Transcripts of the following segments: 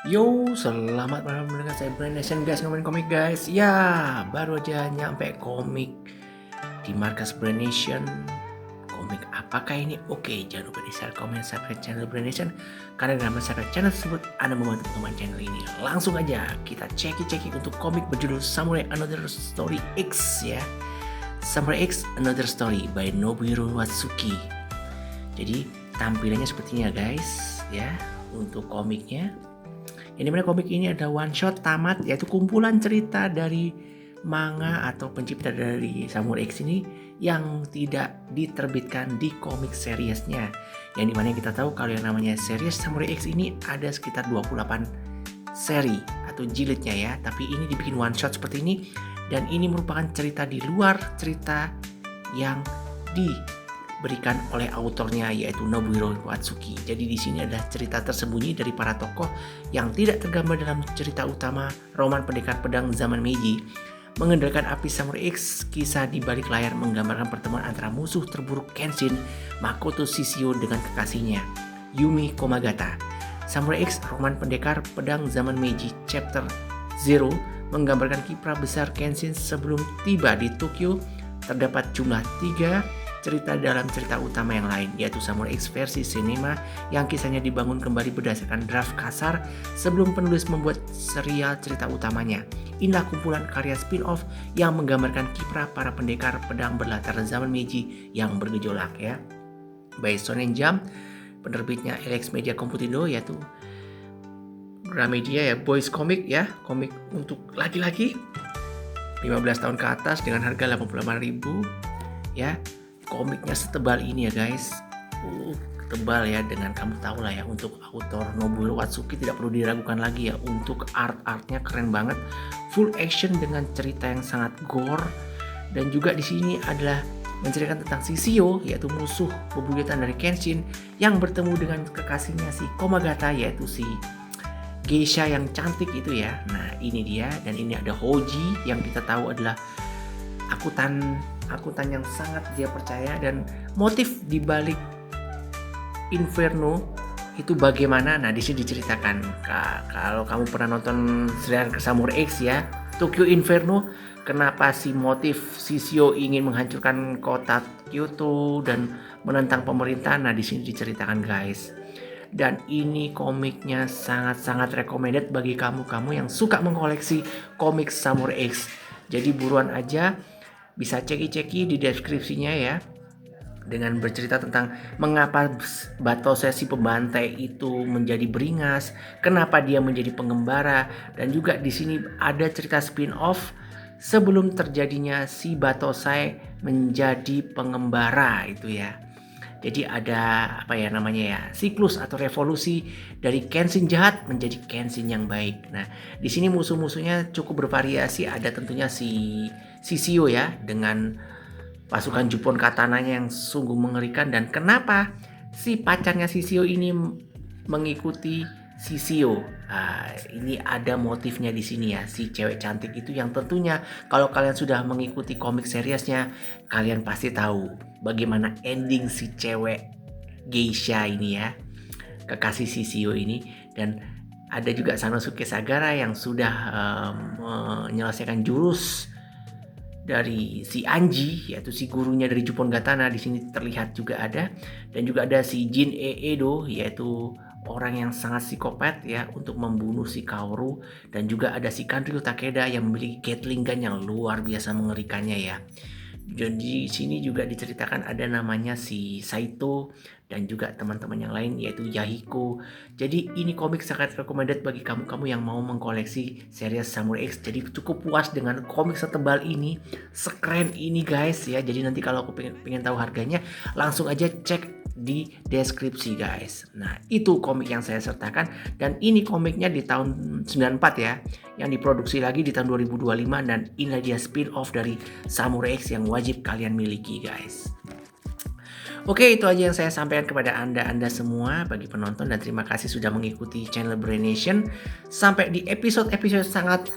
Yo, selamat malam mendengar saya Brand Nation guys, ngomongin komik guys. Ya, baru aja nyampe komik di markas Brand Nation. Komik apakah ini? Oke, jangan lupa di-share, komen, subscribe channel Brand Nation. Karena dengan subscribe channel tersebut, Anda membantu perkembangan channel ini. Langsung aja kita ceki untuk komik berjudul Samurai Another Story X ya. Samurai X Another Story by Nobuhiro Watsuki. Jadi tampilannya sepertinya guys ya untuk komiknya. Yang dimana komik ini ada one shot tamat, yaitu kumpulan cerita dari manga atau pencipta dari Samurai X ini yang tidak diterbitkan di komik seriesnya. Yang dimana kita tahu kalau yang namanya series Samurai X ini ada sekitar 28 seri atau jilidnya ya. Tapi ini dibikin one shot seperti ini, dan ini merupakan cerita di luar cerita yang diberikan oleh autornya yaitu Nobuhiro Watsuki. Jadi di sini adalah cerita tersembunyi dari para tokoh yang tidak tergambar dalam cerita utama roman Pendekar Pedang zaman Meiji. Mengendalikan api Samurai X, kisah di balik layar menggambarkan pertemuan antara musuh terburuk Kenshin, Makoto Shishio dengan kekasihnya, Yumi Komagata. Samurai X, roman Pendekar Pedang zaman Meiji, Chapter 0, menggambarkan kiprah besar Kenshin sebelum tiba di Tokyo. Terdapat jumlah 3 cerita dalam cerita utama yang lain, yaitu Samurai X versi sinema yang kisahnya dibangun kembali berdasarkan draft kasar sebelum penulis membuat serial cerita utamanya. Inilah kumpulan karya spin-off yang menggambarkan kiprah para pendekar pedang berlatar zaman Meiji yang bergejolak ya. By Shonen Jump, penerbitnya Elex Media Computindo, yaitu Gramedia ya, boys comic ya, komik untuk laki-laki 15 tahun ke atas dengan harga 88.000 ya. Komiknya setebal ini ya guys, tebal ya, dengan kamu tahu lah ya, untuk autor Nobuhiro Watsuki tidak perlu diragukan lagi ya, untuk artnya keren banget, full action dengan cerita yang sangat gore, dan juga di sini adalah menceritakan tentang Shishio, yaitu musuh bebuyutan dari Kenshin yang bertemu dengan kekasihnya si Komagata, yaitu si geisha yang cantik itu ya. Nah ini dia, dan ini ada Hoji yang kita tahu adalah akuntan yang sangat dia percaya, dan motif di balik Inferno itu bagaimana. Nah di sini diceritakan, kalau kamu pernah nonton serial Samurai X ya, Tokyo Inferno, kenapa si motif Shishio ingin menghancurkan kota Kyoto dan menentang pemerintahan. Nah di sini diceritakan guys. Dan ini komiknya sangat-sangat recommended bagi kamu yang suka mengkoleksi komik Samurai X. Jadi buruan aja, bisa ceki di deskripsinya ya, dengan bercerita tentang mengapa Batose si pembantai itu menjadi beringas, kenapa dia menjadi pengembara, dan juga di sini ada cerita spin-off sebelum terjadinya si Batose menjadi pengembara itu ya. Jadi ada apa ya namanya ya, siklus atau revolusi dari Kenshin jahat menjadi Kenshin yang baik. Nah, di sini musuh-musuhnya cukup bervariasi. Ada tentunya si Shishio ya, dengan pasukan Jupon katananya yang sungguh mengerikan. Dan kenapa si pacarnya Shishio ini mengikuti Shishio? Ini ada motifnya di sini ya, si cewek cantik itu, yang tentunya kalau kalian sudah mengikuti komik seriesnya, kalian pasti tahu bagaimana ending si cewek geisha ini ya, kekasih Shishio ini. Dan ada juga Sanosuke Sagara yang sudah menyelesaikan jurus dari si Anji, yaitu si gurunya dari Jupon Gatana, di sini terlihat juga ada. Dan juga ada si Jin Edo, yaitu orang yang sangat psikopat ya, untuk membunuh si Kaoru. Dan juga ada si Kanryu Takeda yang memiliki Gatling gun yang luar biasa mengerikannya ya. Dan di sini juga diceritakan ada namanya si Saito dan juga teman-teman yang lain, yaitu Yahiko. Jadi ini komik sangat recommended bagi kamu yang mau mengkoleksi series Samurai X. Jadi cukup puas dengan komik setebal ini, sekeren ini guys ya. Jadi nanti kalau aku pengen tahu harganya, langsung aja cek di deskripsi guys. Nah itu komik yang saya sertakan, dan ini komiknya di tahun 94 ya, yang diproduksi lagi di tahun 2025, dan inilah dia spin-off dari Samurai X yang wajib kalian miliki guys. Oke, itu aja yang saya sampaikan kepada anda semua bagi penonton, dan terima kasih sudah mengikuti channel Brand Nation sampai di episode sangat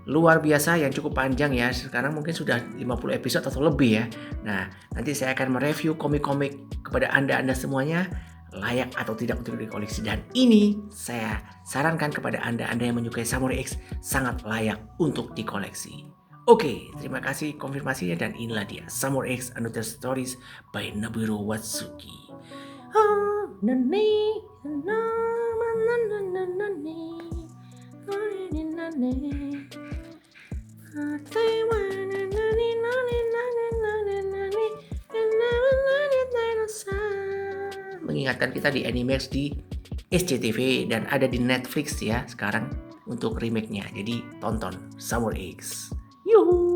luar biasa yang cukup panjang ya. Sekarang mungkin sudah 50 episode atau lebih ya. Nah, nanti saya akan mereview komik-komik kepada anda semuanya layak atau tidak untuk dikoleksi. Dan ini saya sarankan kepada Anda yang menyukai Samurai X sangat layak untuk dikoleksi. Oke, terima kasih konfirmasinya dan inilah dia Samurai X Another Stories by Nobuhiro Watsuki. Mengingatkan kita di Animax, di SCTV, dan ada di Netflix ya sekarang untuk remake-nya. Jadi tonton Samurai X. Yuhu.